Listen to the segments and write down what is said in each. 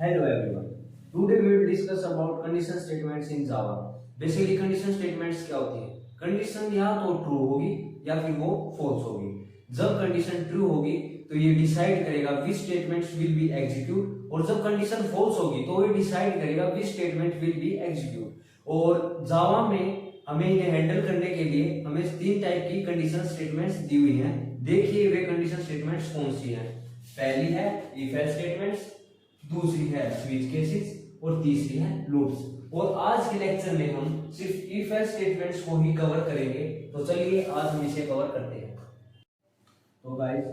Hello everyone. Today we will discuss about condition statements in Java. Basically condition statements क्या होती है? Condition या तो ट्रू होगी या फिर वो फॉल्स होगी. जब कंडीशन ट्रू होगी तो ये डिसाइड करेगा विच स्टेटमेंट्स विल बी एग्जीक्यूट, और जब कंडीशन फॉल्स होगी तो ये डिसाइड करेगा which statement will be execute. और जावा में हमें ये हैंडल करने के लिए हमें तीन टाइप की कंडीशन स्टेटमेंट्स दी हुई हैं. देखिए वे कंडीशन स्टेटमेंट्स कौन सी हैं. पहली है इफ एल्स स्टेटमेंट्स, दूसरी है स्विच केसेस और तीसरी है लूप्स. और आज के लेक्चर में हम सिर्फ इफ एल्स स्टेटमेंट्स को ही कवर करेंगे. तो चलिए आज हम इसे कवर करते हैं. तो गाइस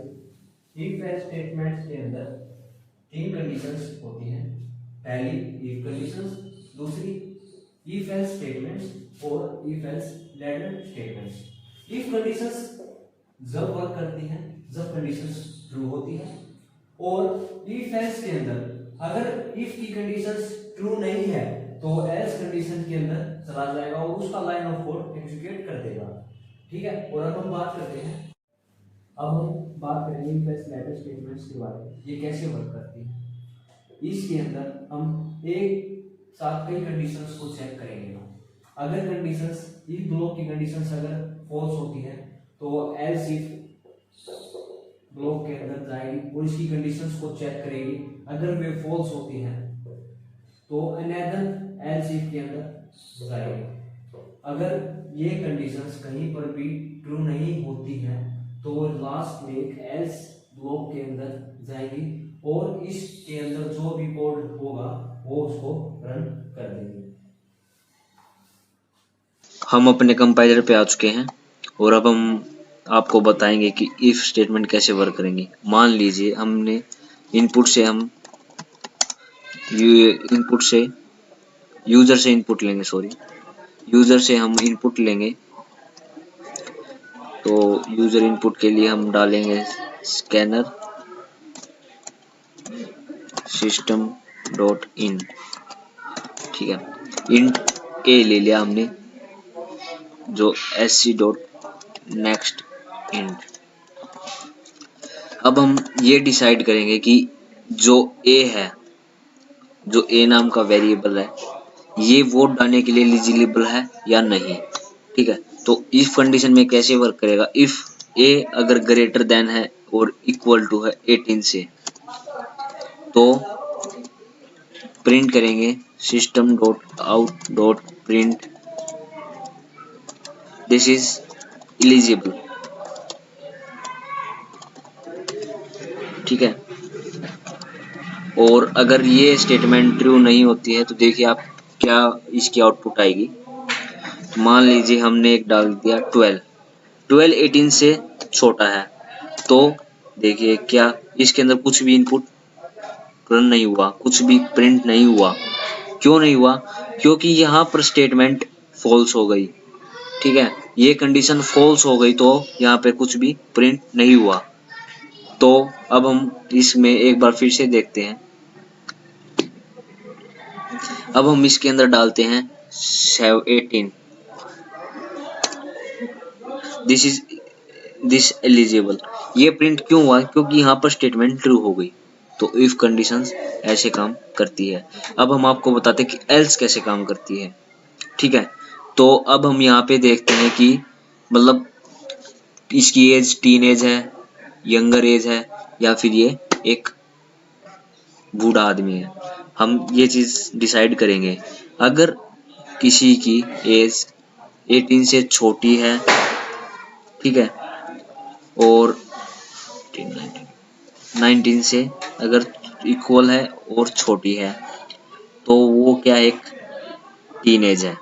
इफ एल्स स्टेटमेंट्स के अंदर तीन कंडीशंस होती हैं. पहली इफ कंडीशंस, दूसरी इफ एल्स स्टेटमेंट्स और if else ladder statements. If conditions जब वर्क करती हैं जब कंडीशंस ट्रू होती है, और इफ एल्स के अंदर अगर इफ की कंडीशंस ट्रू नहीं है तो एल्स कंडीशन के अंदर चला जाएगा और उसका लाइन ऑफ कोड एग्जीक्यूट कर देगा. ठीक है. और अब हम बात करते हैं, अब हम बात करेंगे इफ एल्स लेटर स्टेटमेंट्स के बारे में. ये कैसे वर्क करती है. इसके अंदर हम एक साथ कई कंडीशंस को चेक करेंगे. अगर कंडीशंस इफ ब्लॉक की कंडीशंस अगर फॉल्स होती है तो एल्स इफ ब्लॉक के अंदर जाएगी और इसकी कंडीशंस को चेक करेगी. अगर वे फॉल्स होती हैं तो अनदर एल्स इफ के अंदर जाएगी. अगर ये कंडीशंस कहीं पर भी ट्रू नहीं होती हैं तो लास्ट में एक एल्स ब्लॉक के अंदर जाएगी और इसके अंदर जो भी कोड होगा वो उसको रन कर देगी. हम अपने कंपाइलर पे आ चुके हैं और अब हम आपको बताएंगे कि इफ स्टेटमेंट कैसे वर्क करेंगे. मान लीजिए हमने इनपुट से यूजर से इनपुट लेंगे. यूजर से हम इनपुट लेंगे. तो यूजर इनपुट के लिए हम डालेंगे स्कैनर सिस्टम डॉट इन. ठीक है. इंट ए ले लिया हमने, जो sc डॉट नेक्स्ट इंट. अब हम ये डिसाइड करेंगे कि जो a है, जो a नाम का वेरिएबल है, ये वोट डालने के लिए एलिजिबल है या नहीं. ठीक है. तो इफ कंडीशन में कैसे वर्क करेगा. इफ a अगर ग्रेटर देन है और इक्वल टू है 18 से, तो प्रिंट करेंगे system dot out dot print this is eligible. ठीक है. और अगर ये स्टेटमेंट ट्रू नहीं होती है तो देखिए आप क्या इसकी आउटपुट आएगी. मान लीजिए हमने एक डाल दिया 12 18 से छोटा है, तो देखिए क्या इसके अंदर कुछ भी इनपुट रन नहीं हुआ, कुछ भी प्रिंट नहीं हुआ. क्यों नहीं हुआ? क्योंकि यहाँ पर स्टेटमेंट फॉल्स हो गई. ठीक है. ये कंडीशन फॉल्स हो गई तो यहाँ पे कुछ भी प्रिंट नहीं हुआ. तो अब हम इसमें एक बार फिर से देखते हैं. अब हम इसके अंदर डालते हैं 18 दिस एलिजिबल. ये प्रिंट क्यों हुआ? क्योंकि यहाँ पर स्टेटमेंट ट्रू हो गई. तो इफ कंडीशंस ऐसे काम करती है. अब हम आपको बताते हैं कि एल्स कैसे काम करती है. ठीक है. तो अब हम यहाँ पे देखते हैं कि मतलब इसकी एज टीन एज है, यंगर एज है, या फिर ये एक बूढ़ा आदमी है. हम ये चीज डिसाइड करेंगे. अगर किसी की एज 18 से छोटी है, ठीक है, और 19 से अगर इक्वल है और छोटी है, तो वो क्या एक टीनेज है.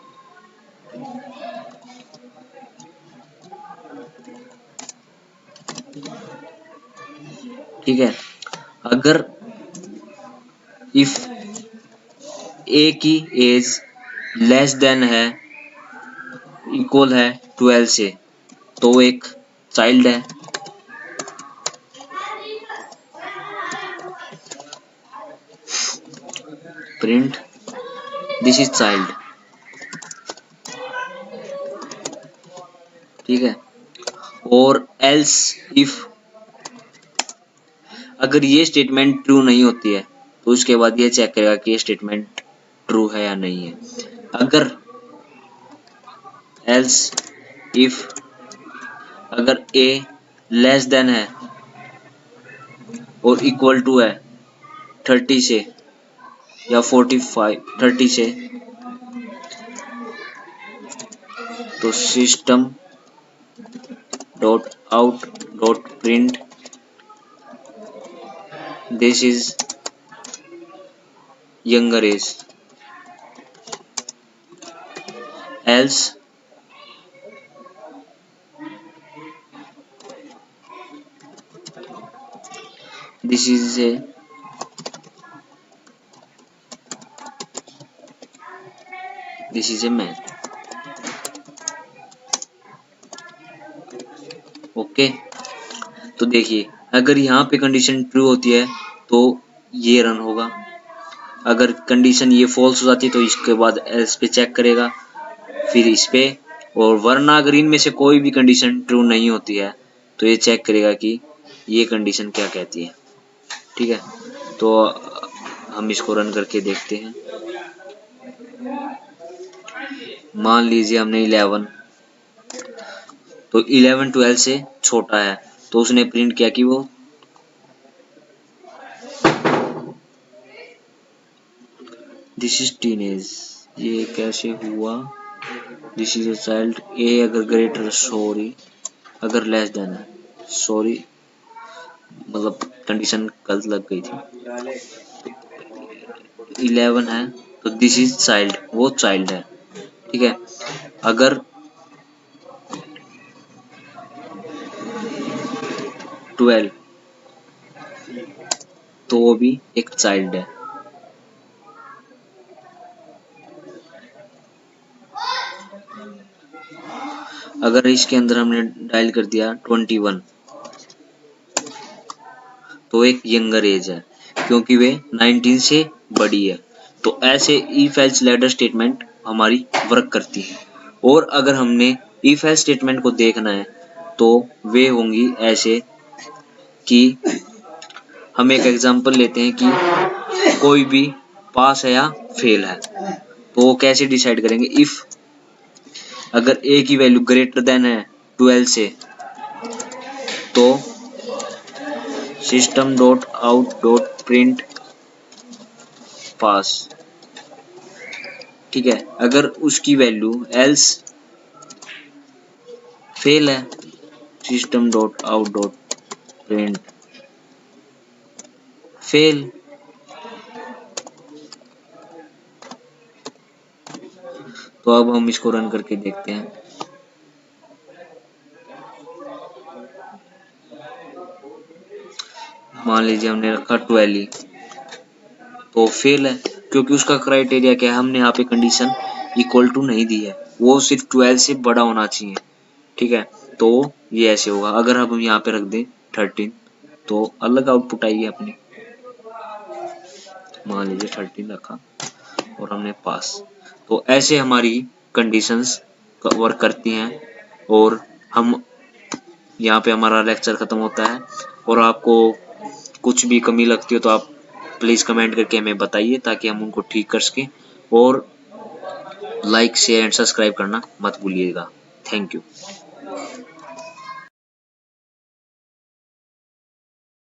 ठीक है. अगर इफ ए की एज लेस देन है, इक्वल है 12 से, तो वो एक चाइल्ड है. Print this is child. ठीक है. और एल्स इफ अगर ये स्टेटमेंट ट्रू नहीं होती है तो उसके बाद ये चेक करेगा कि ये स्टेटमेंट ट्रू है या नहीं है। अगर एल्स इफ अगर ए लेस देन है और इक्वल टू है 30 से या 30 से, तो system dot out dot print this is younger एज, else this is a man। Okay, तो देखिए अगर यहाँ पे कंडीशन ट्रू होती है तो ये रन होगा, अगर कंडीशन ये फॉल्स हो जाती है तो इसके बाद एल्स पे चेक करेगा, फिर इस पे, और वरना अगर इनमें से कोई भी कंडीशन ट्रू नहीं होती है तो ये चेक करेगा कि ये कंडीशन क्या कहती है। ठीक है, तो हम इसको रन करके देखते हैं। मान लीजिए हमने 11, तो 11 12 से छोटा है, तो उसने प्रिंट किया कि वो दिस इज टीनेज। ये कैसे हुआ? दिस इज अ चाइल्ड, ए अगर ग्रेटर, सॉरी अगर लेस देन है, सॉरी मतलब कंडीशन गलत लग गई थी। 11 है तो दिस इज चाइल्ड, वो चाइल्ड है। ठीक है, अगर 12 तो वो भी एक चाइल्ड है। अगर इसके अंदर हमने डायल कर दिया 21 तो एक यंगर एज है, क्योंकि वे 19 से बड़ी है। तो ऐसे इफ एल्स लैडर स्टेटमेंट हमारी वर्क करती है। और अगर हमने इफ एल्स स्टेटमेंट को देखना है तो वे होंगी ऐसे कि हम एक एग्जांपल लेते हैं कि कोई भी पास है या फेल है, तो वो कैसे डिसाइड करेंगे? इफ अगर ए की वैल्यू ग्रेटर देन है 12 से, तो system dot out dot print pass. ठीक है, अगर उसकी वैल्यू एल्स फेल है, system dot out dot print fail. तो अब हम इसको रन करके देखते हैं। मान लीजिए हमने रखा 12, तो फेल है, क्योंकि उसका क्राइटेरिया क्या है? हमने यहाँ पे कंडीशन इक्वल टू नहीं दी है, वो सिर्फ 12 से बड़ा होना चाहिए। ठीक है, तो ये ऐसे होगा। अगर हम यहाँ पे रख दें 13 तो अलग आउटपुट आएगी अपनी। मान लीजिए 13 रखा और हमने पास। तो ऐसे हमारी कंडीशंस वर्क करती हैं। और हम यहाँ पे हमारा लेक्चर खत्म होता है। और आपको कुछ भी कमी लगती हो तो आप प्लीज़ कमेंट करके हमें बताइए, ताकि हम उनको ठीक कर सकें। और लाइक शेयर एंड सब्सक्राइब करना मत भूलिएगा। Thank you.